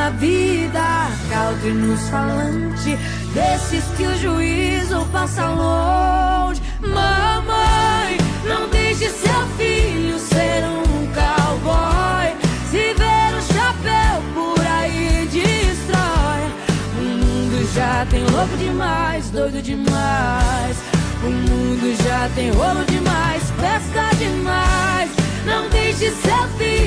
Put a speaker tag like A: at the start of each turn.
A: na vida, country nos falante, desses que o juízo passa longe. Mamãe, não deixe seu filho ser um cowboy. Se ver um chapéu por aí destrói. O mundo já tem louco demais, doido demais. O mundo já tem rolo demais, festa demais. Não deixe seu filho